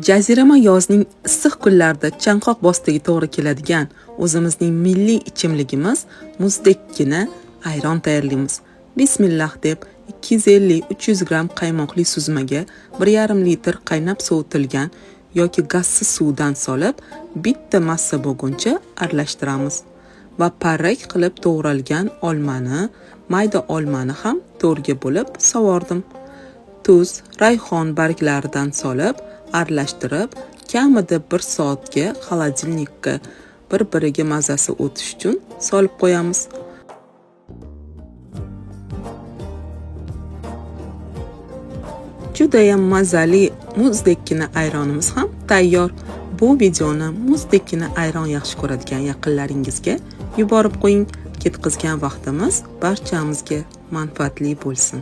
Jazirama yozning issiq kunlarida chanqoq bostiga to'g'ri keladigan o'zimizning milliy ichimligimiz muzdekkina ayron tayyorlaymiz. Bismillah deb 250-300 gram qaymoqli suzmaga 1,5 litr qaynab sovitilgan yoki gazsiz suvdan solib, bitta massa bo'lguncha aralashtiramiz va parrak qilib to'g'ralgan olmani, mayda olmani ham to'rga bo'lib sovordim. Tuz, rayhon barglaridan solib, aralashtirib, kamida 1 soatga xolodilnikka bir-biriga mazasi o'tish uchun solib qo'yamiz. Judayam mazali muzdekkina ayronimiz ham tayyor. Bu videoni muzdekkina ayron yaxshi ko'radigan yaqinlaringizga yuborib qo'ying. Ketkizgan vaqtimiz barchamizga manfaatli bo'lsin.